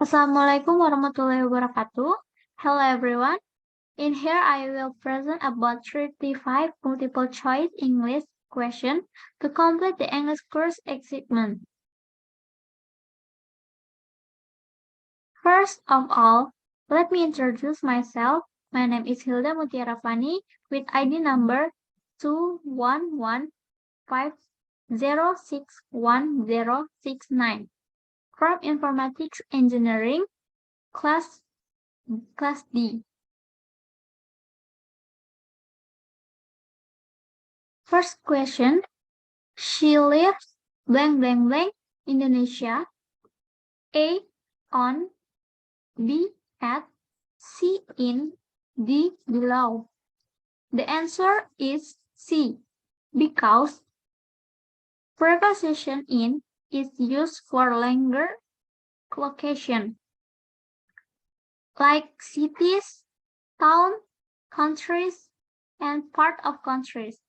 Assalamualaikum warahmatullahi wabarakatuh. Hello everyone. In here I will present about 35 multiple choice English questions to complete the English course achievement. First of all, let me introduce myself. My name is Hilda Mutiara Fani with ID number 21150610069 from Informatics Engineering class D. First question, she lives blank blank blank Indonesia. A on, B at, C in, D below. The answer is C because preposition in is used for longer location like cities, town, countries, and part of countries.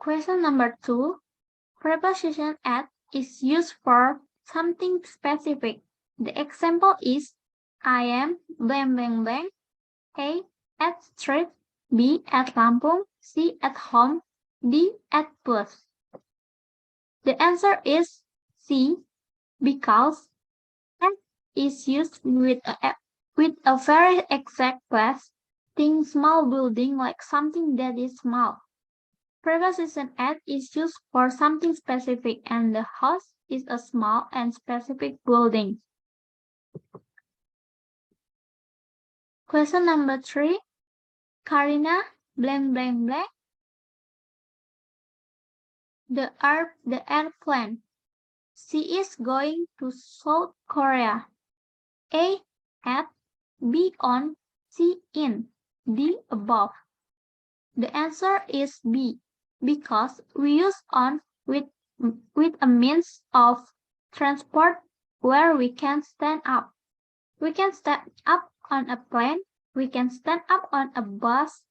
Question number 2. Preposition at is used for something specific. The example is I am blank blank blank. A at street, B at Lampung, C at home, D at bus. The answer is C because at is used with a very exact place, think small building like something that is small. Preposition at is used for something specific and the house is a small and specific building. Question number 3. Karina blank blank blank. The airplane. She is going to South Korea. A at, B on, C in, D above. The answer is B because we use on with a means of transport where we can stand up. We can stand up on a plane, we can stand up on a bus,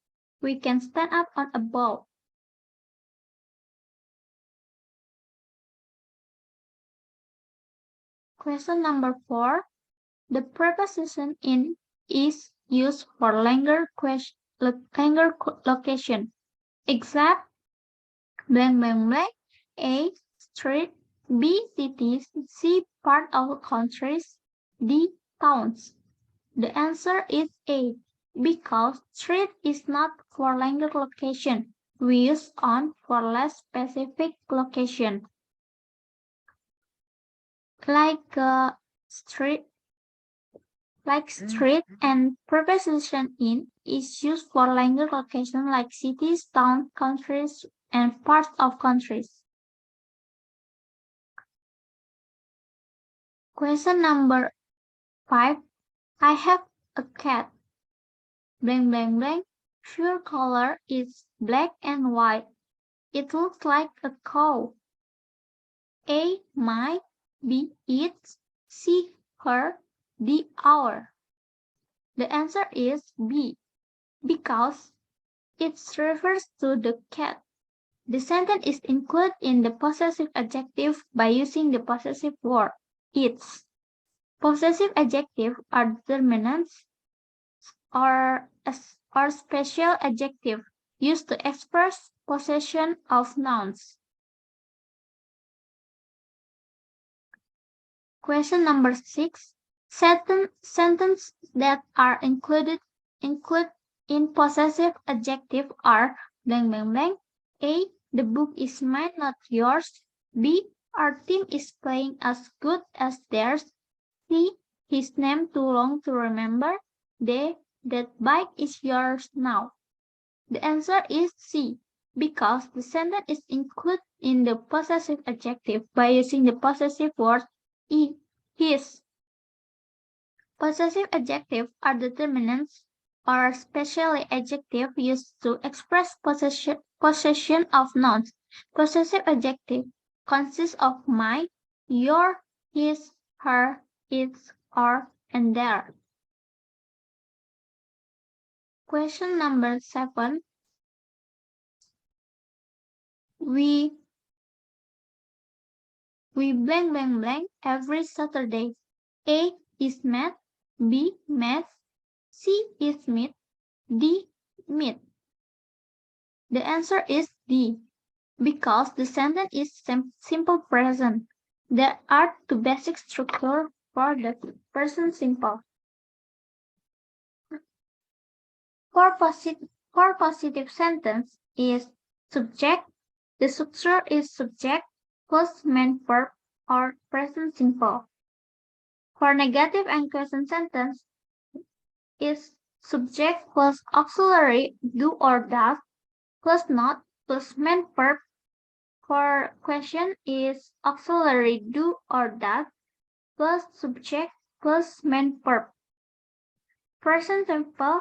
we can stand up on a boat. Question number 4. The preposition in is used for longer location, except blank blank blank, A street, B cities, C part of countries, D towns. The answer is A because street is not for longer location. We use on for less specific location. Like street and preposition in is used for longer location like cities, towns, countries, and parts of countries. Question number 5. I have a cat. Blank blank blank. Fur color is black and white. It looks like a cow. A my, B its, C her, D our. The answer is B because it refers to the cat. The sentence is included in the possessive adjective by using the possessive word its. Possessive adjectives are determinants or special adjective used to express possession of nouns. Question number 6. Sentences that are included in possessive adjective are blank blank blank. A. The book is mine, not yours. B. Our team is playing as good as theirs. C. His name too long to remember. D. That bike is yours now. The answer is C because the sentence is included in the possessive adjective by using the possessive word his. Possessive adjectives are determinants or special adjectives used to express possession of nouns. Possessive adjective consists of my, your, his, her, its, or, and their. Question number 7. We We blank blank blank every Saturday. A is math, B math, C is meat, D meat. The answer is D, because the sentence is simple present. There are two basic structures for the present simple. For positive sentence is subject. The structure is subject plus main verb or present simple. For negative and question sentence is subject plus auxiliary do or does plus not plus main verb. For question is auxiliary do or does plus subject plus main verb. Present simple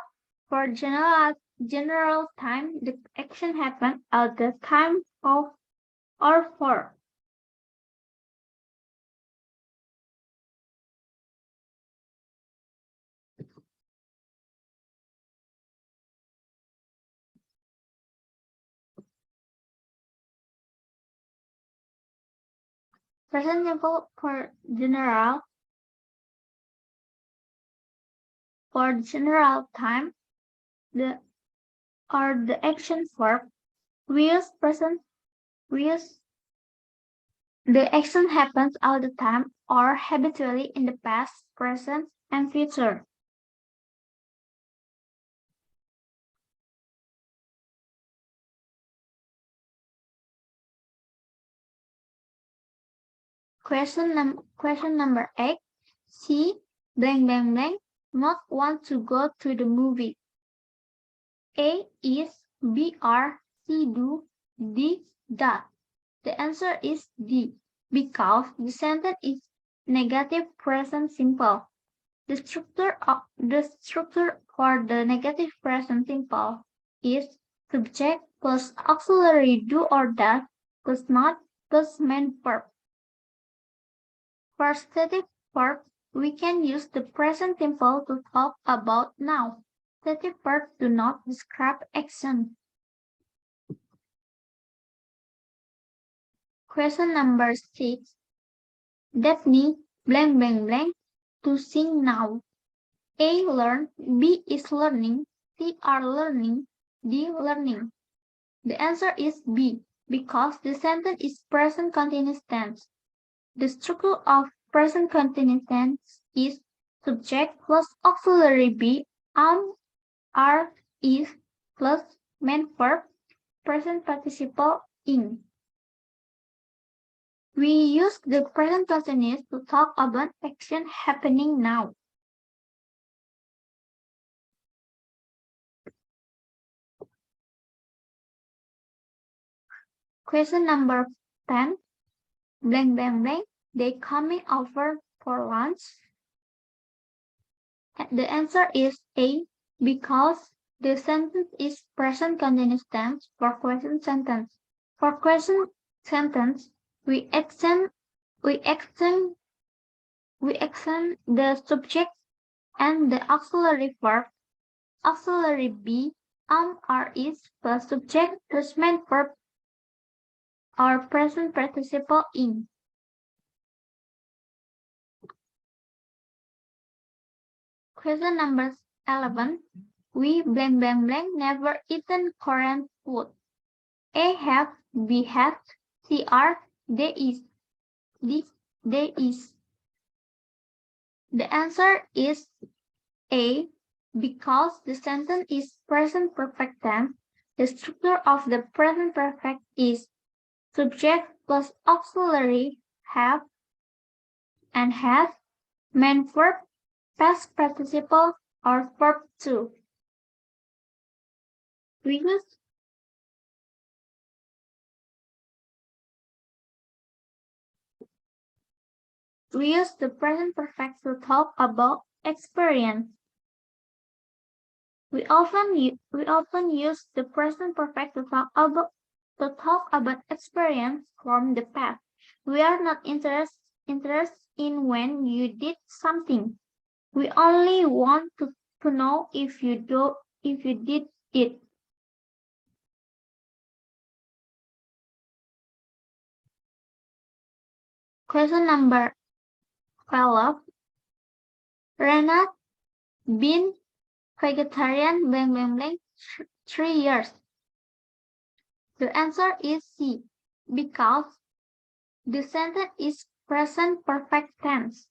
for general time, the action happens at the time of or for. Present simple for general time, the action verb. We use the action happens all the time or habitually in the past, present, and future. Question number 8. C blank blank blank not want to go to the movie. A is, B are, C do, D does. The answer is D, because the sentence is negative present simple. The structure for the negative present simple is subject plus auxiliary do or does plus not plus main verb. For stative verbs, we can use the present simple to talk about now. Stative verbs do not describe action. Question number 6. Daphne blank blank blank to sing now. A learn, B is learning, C are learning, D learning. The answer is B, because the sentence is present continuous tense. The structure of present continuous tense is subject plus auxiliary be, are, is, plus main verb, present participle in. We use the present continuous to talk about action happening now. Question number 10. Blank blank blank. They coming over for lunch. The answer is A, because the sentence is present continuous tense for question sentence. For question sentence, we extend the subject and the auxiliary verb. Auxiliary be, are, is plus subject plus main verb or present participle in. Question number 11. We blank blank blank never eaten Korean food. A have, B have, C are, D is. D is. The answer is A, because the sentence is present perfect tense. The structure of the present perfect is subject plus auxiliary have and has, main verb, past participle, or verb to. We use the present perfect to talk about experience. We often use the present perfect to talk about experience from the past. We are not interested in when you did something. We only want to know if you did it. Question number 12. Renat been vegetarian blank blank blank 3 years. The answer is C, because the sentence is present perfect tense.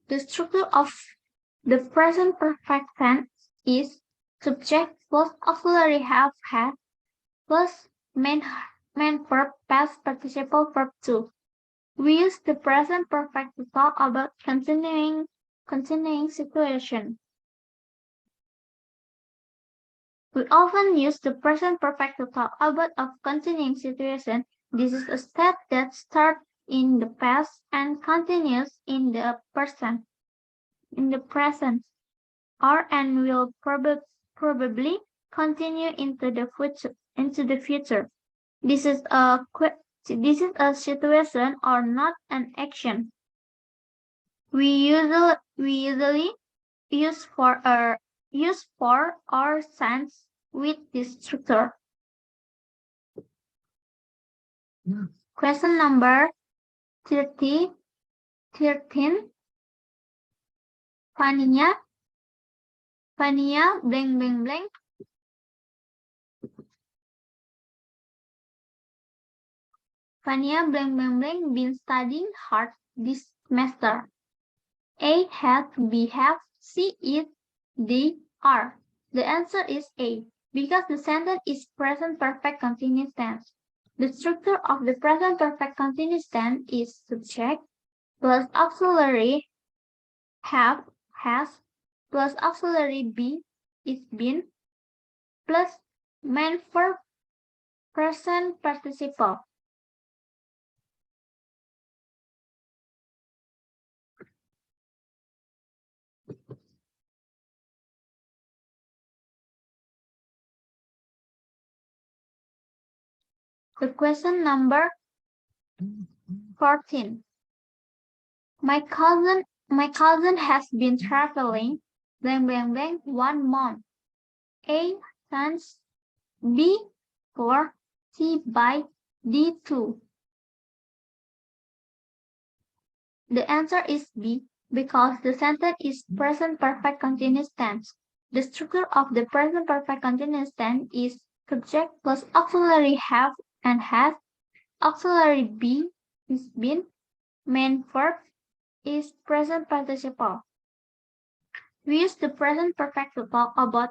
The structure of the present perfect tense is subject plus auxiliary have had plus main verb past participle verb 2. We use the present perfect to talk about continuing situation. We often use the present perfect to talk about a continuing situation. This is a step that starts in the past and continues in the present, or and will probably continue into the future. This is a situation or not an action. We usually use for or sense with this structure. Question number 13. Fania blank blank blank. Fania blank blank blank been studying hard this semester. A had, B have, C is, D are. The answer is A, because the sentence is present perfect continuous tense. The structure of the present perfect continuous tense is subject plus auxiliary have, has, plus auxiliary be, is been, plus main verb present participle. The question number 14. My cousin has been traveling blank blank blank 1 month. A since, B for, C by, D 2. The answer is B, because the sentence is present perfect continuous tense. The structure of the present perfect continuous tense is subject plus auxiliary have and has, auxiliary be is been, main verb is present participle. We use the present perfect to talk about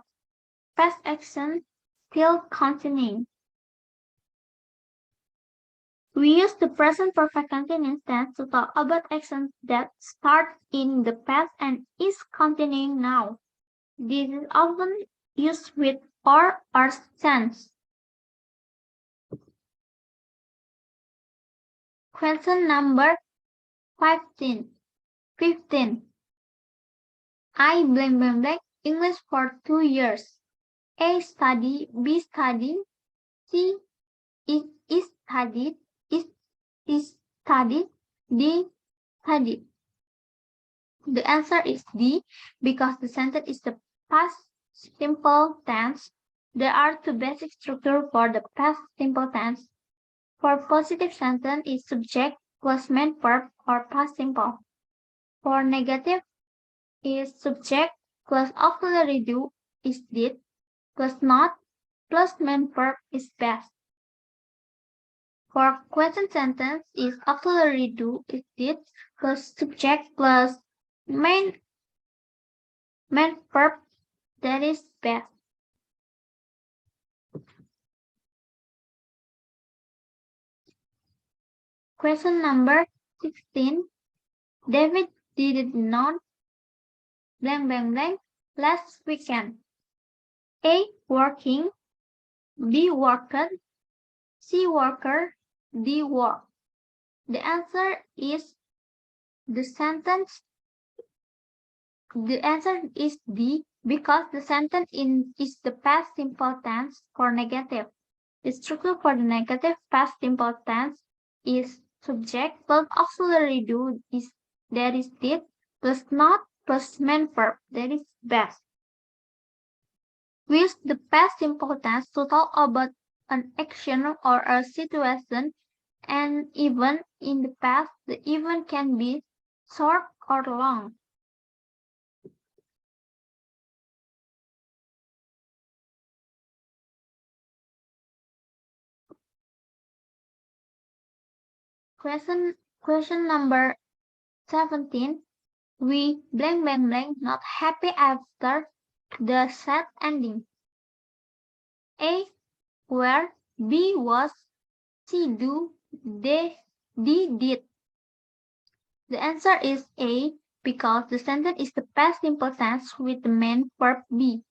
past action still continuing. We use the present perfect continuous tense to talk about actions that start in the past and is continuing now. This is often used with or sense. Question number 15. I blank blank blank English for 2 years. A study, B study, C is studied, is studied, D studied. The answer is D, because the sentence is the past simple tense. There are two basic structures for the past simple tense. For positive sentence is subject plus main verb or past simple. For negative is subject plus auxiliary do is did plus not plus main verb is best. For question sentence is auxiliary do is did plus subject plus main verb that is best. Question number 16. David did not blank blank blank last weekend. A working, B worked, C worker, D work. The answer is the answer is D, because the sentence is the past simple tense for negative. The structure for the negative past simple tense is subject plus auxiliary do is that is did plus not plus main verb that is best. We use the past simple tense to talk about an action or a situation and even in the past, the event can be short or long. Question number 17. We blank blank blank not happy after the sad ending. A. Where. B. Was. C. Do. D. Did. The answer is A, because the sentence is the past simple tense with the main verb be.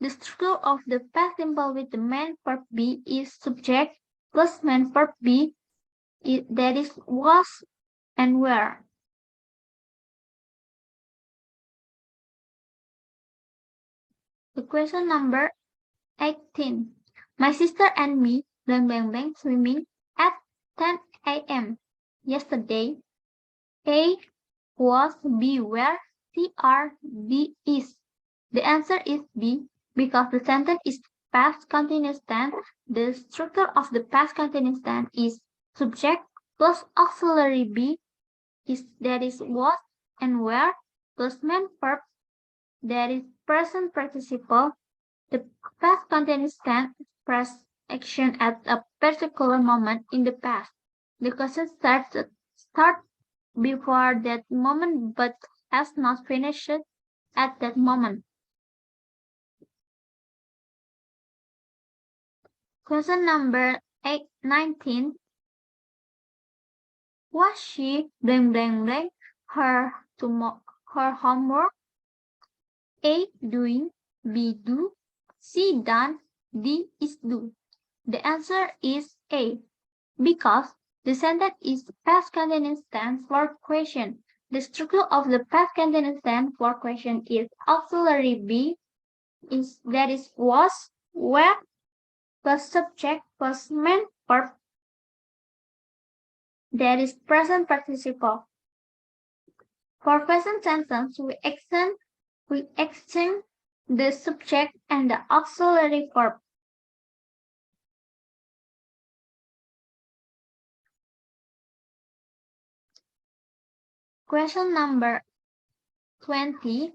The structure of the past simple with the main verb be is subject plus main verb be, that is was and were. The question number 18. My sister and me blank blank blank swimming at 10 a.m. yesterday. A was, B where, C are, D is. The answer is B, because the sentence is past continuous tense. The structure of the past continuous tense is subject plus auxiliary be, that is was and where, plus main verb, that is present participle. The past continuous tense expresses action at a particular moment in the past. The question starts before that moment but has not finished at that moment. Question number 19. Was she blank blank blank her homework? A. Doing. B. Do. C. Done. D. Is do. The answer is A, because the sentence is past continuous tense for question. The structure of the past continuous tense for question is auxiliary be, that is was, were, plus subject plus main verb, that is present participle. For present sentence, we exchange the subject and the auxiliary verb. Question number 20.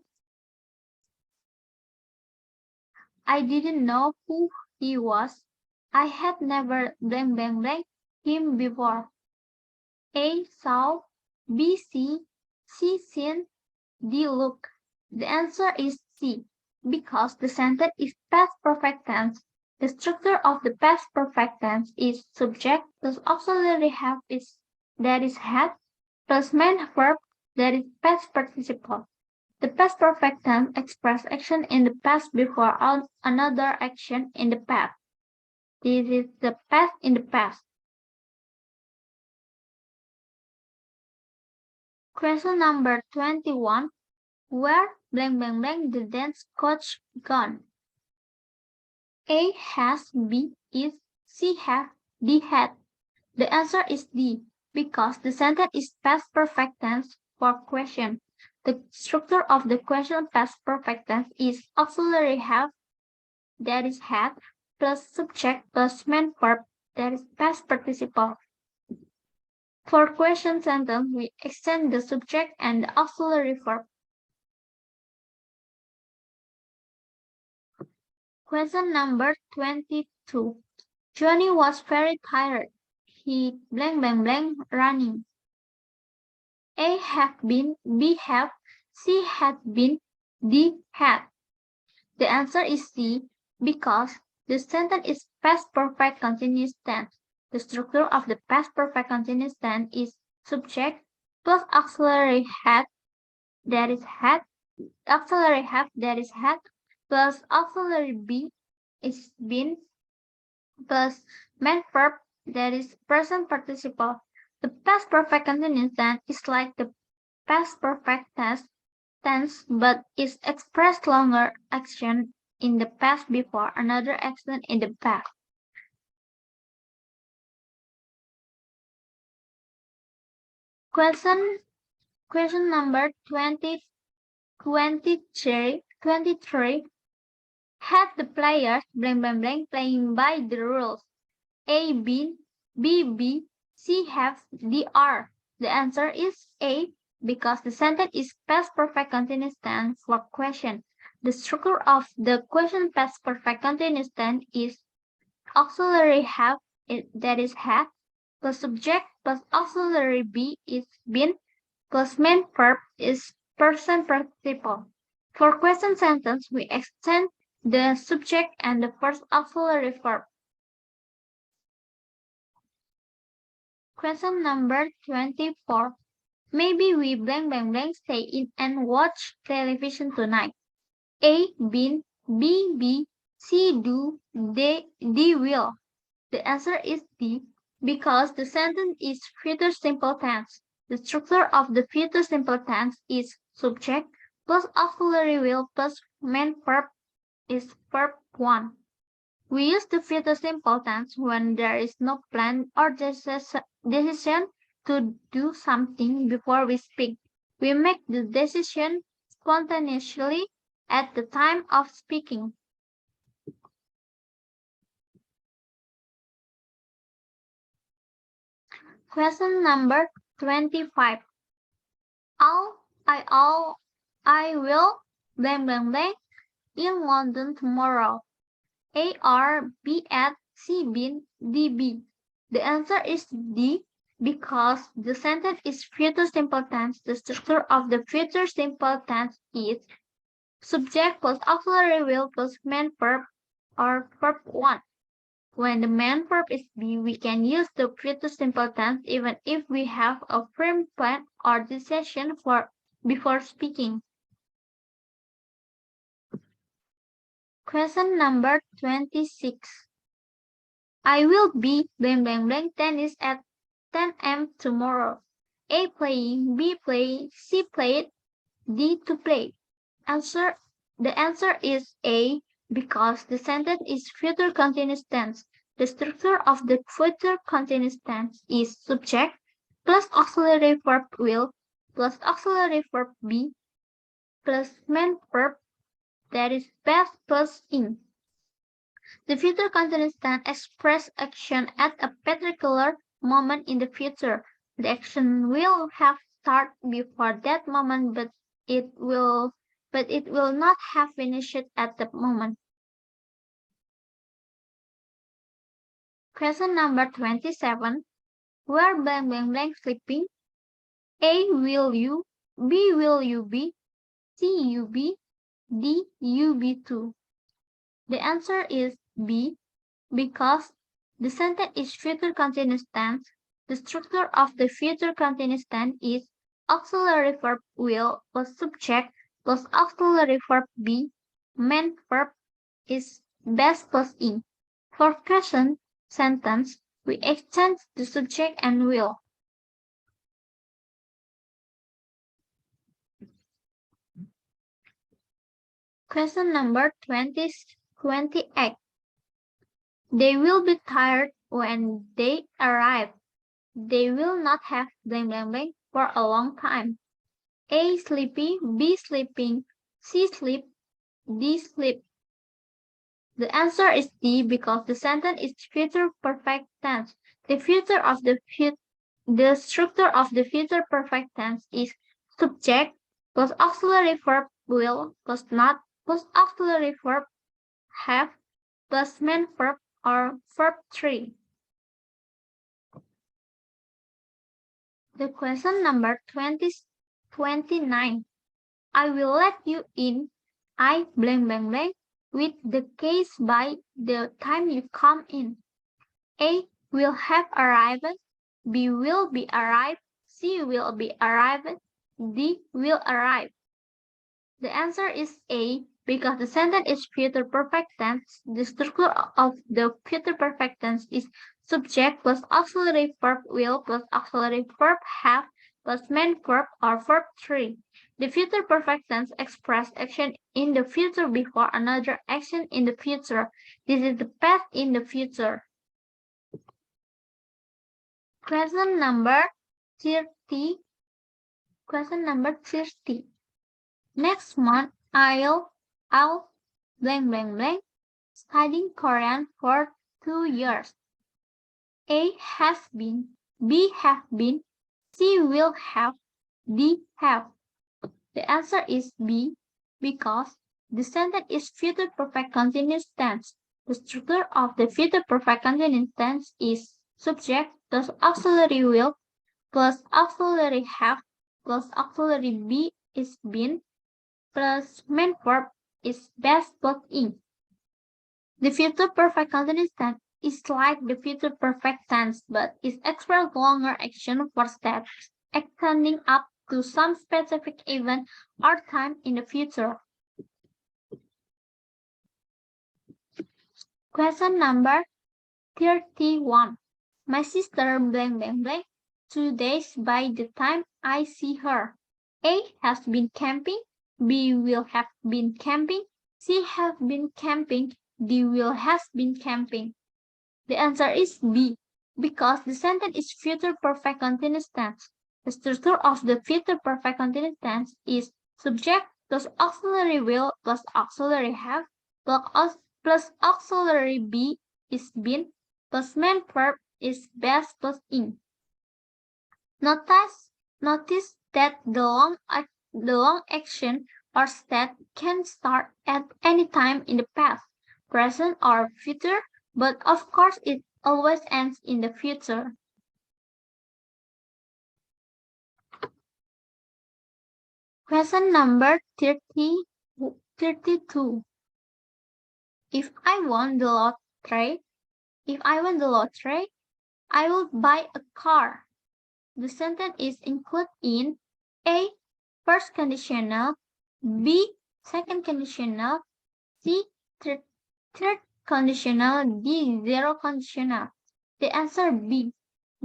I didn't know who he was. I had never blank blank blank him before. A. Saw. B. See. C. Seen. D. Look. The answer is C, because the sentence is past perfect tense. The structure of the past perfect tense is subject plus auxiliary have is, that is had, plus main verb, that is past participle. The past perfect tense expresses action in the past before another action in the past. This is the past in the past. Question number 21. Where blank blank blank the dance coach gone? A has, B is, C have, D had. The answer is D, because the sentence is past perfect tense for question. The structure of the question past perfect tense is auxiliary have, that is had, plus subject plus main verb, that is past participle. For question sentence, we extend the subject and the auxiliary verb. Question number 22. Johnny was very tired. He blank blank blank running. A have been, B have, C had been, D had. The answer is C, because the sentence is past perfect continuous tense. The structure of the past perfect continuous tense is subject plus auxiliary had, that is had, auxiliary have, that is had, plus auxiliary be is been, plus main verb, that is present participle. The past perfect continuous tense is like the past perfect tense, but is expressed longer action in the past before another action in the past. Question number 23. Had the players blank blank blank playing by the rules? A. B. B. C. Have dr. The answer is A, because the sentence is past perfect continuous tense for question. The structure of the question past perfect continuous tense is auxiliary have, that is had, plus subject plus auxiliary be is been, plus main verb is present participle. For question sentence, we extend the subject and the first auxiliary verb. Question number 24. Maybe we blank blank blank stay in and watch television tonight. A. Been. B. Be. C. Do. D. Will. The answer is D, because the sentence is future simple tense. The structure of the future simple tense is subject plus auxiliary will plus main verb is verb 1. We use the future simple tense when there is no plan or decision to do something before we speak. We make the decision spontaneously at the time of speaking. Question number 25. I will blank blank blank in London tomorrow. A. Are, B. At, C. Been, D. Be. The answer is D, because the sentence is future simple tense. The structure of the future simple tense is subject plus auxiliary will plus main verb or verb 1. When the main verb is be, we can use the future simple tense even if we have a firm plan or decision before speaking. Question number 26. I will be blank blank blank tennis at 10 a.m. tomorrow. A. Playing, B. Play, C. Played, D. To play. The answer is A, because the sentence is future continuous tense. The structure of the future continuous tense is subject plus auxiliary verb will plus auxiliary verb be plus main verb, that is past plus in. The future continuous tense expresses action at a particular moment in the future. The action will have started before that moment, but it will not have finished at that moment. Question number 27. Where blank blank blank sleeping? A. Will you? B. Will you be? C. You be? D. You be too. The answer is B, because the sentence is future continuous tense. The structure of the future continuous tense is auxiliary verb will plus subject plus auxiliary verb be. Main verb is best plus in. For question sentence, we extend the subject and will. Question number 28. They will be tired when they arrive. They will not have blank blank blank for a long time. A. Sleepy, B. Sleeping, C. Sleep, D. Sleep. The answer is D, because the sentence is future perfect tense. The structure of the future perfect tense is subject plus auxiliary verb will plus not plus auxiliary verb have plus main verb or verb 3. The question number 29. I will let you in. I blank blank blank with the case by the time you come in. A. Will have arrived. B. Will be arrived. C. Will be arrived. D. Will arrive. The answer is A, because the sentence is future perfect tense. The structure of the future perfect tense is subject plus auxiliary verb will plus auxiliary verb have plus main verb or verb 3. The future perfect tense expresses action in the future before another action in the future. This is the past in the future. Question number 30. Question number 30. Next month, I'll blank blank blank studying Korean for 2 years. A. Has been, B have been, C will have, D have. The answer is B because the sentence is future perfect continuous tense. The structure of the future perfect continuous tense is subject plus auxiliary will plus auxiliary have plus auxiliary be is been plus main verb is best plus in. The future perfect continuous tense is like the future perfect tense but is expressed longer action for steps extending up to some specific event or time in the future. Question number 31. My sister blank blank blank 2 days by the time I see her. A has been camping, B will have been camping, C have been camping, D will has been camping. The answer is B, because the sentence is future perfect continuous tense. The structure of the future perfect continuous tense is subject plus auxiliary will plus auxiliary have plus auxiliary be is been plus main verb is best plus in. Notice that the long action or state can start at any time in the past, present, or future, but of course it always ends in the future. Question number 32. If I won the lottery, I will buy a car. The sentence is included in A. First conditional, B. Second conditional, C. Third conditional, D. Zero conditional. The answer B,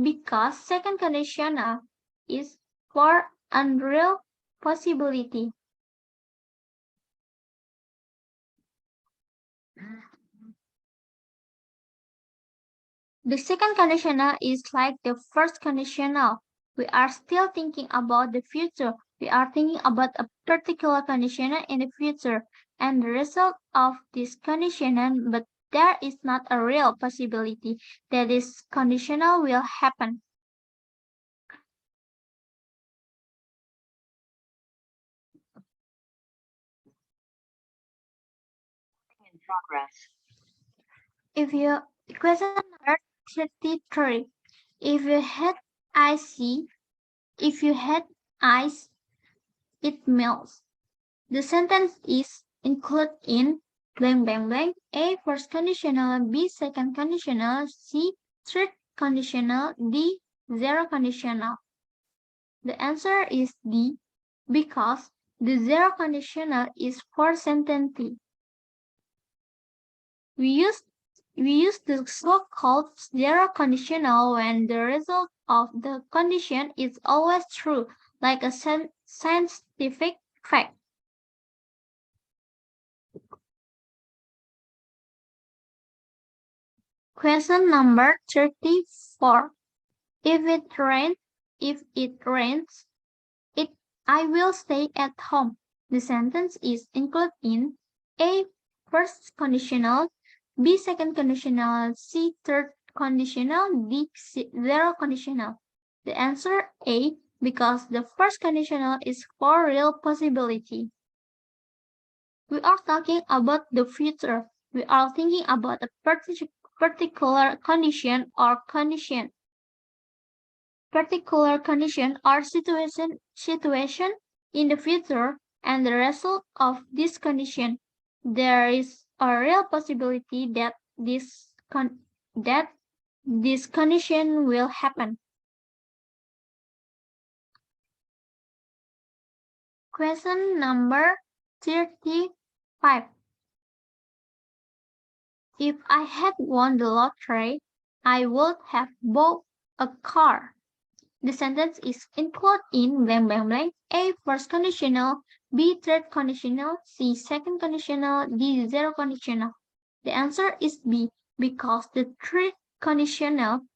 because second conditional is for unreal possibility. The second conditional is like the first conditional. We are still thinking about the future. We are thinking about a particular conditional in the future and the result of this conditional, but there is not a real possibility that this conditional will happen. In progress. Question number 33. If you had ice, it melts. The sentence is included in blank blank blank. A. First conditional, B. Second conditional, C. Third conditional, D. Zero conditional. The answer is D, because the zero conditional is for sentence. We use the so-called zero conditional when the result of the condition is always true, like a scientific fact. Question number 34. If it rains, I will stay at home. The sentence is included in A. First conditional, B. Second conditional, C. Third conditional, D. Zero conditional. The answer A, because the first conditional is for real possibility. We are talking about the future. We are thinking about a particular condition or condition. Particular condition or situation in the future and the result of this condition. There is a real possibility that this condition will happen. Question number 35. If I had won the lottery, I would have bought a car. The sentence is included in blank blank blank. A. First conditional, B. Third conditional, C. Second conditional, D. Zero conditional. The answer is B, because the third conditional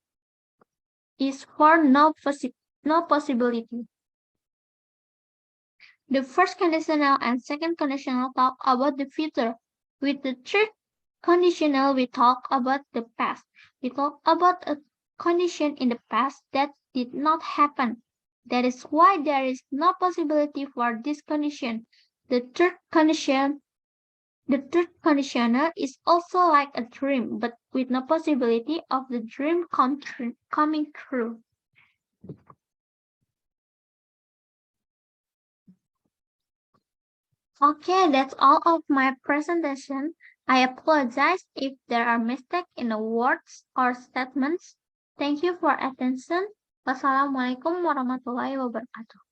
is for no possibility. The first conditional and second conditional talk about the future. With the third conditional, we talk about the past. We talk about a condition in the past that did not happen. That is why there is no possibility for this condition. The third conditioner is also like a dream, but with no possibility of the dream coming true. Okay, that's all of my presentation. I apologize if there are mistakes in the words or statements. Thank you for attention. Wassalamualaikum warahmatullahi wabarakatuh.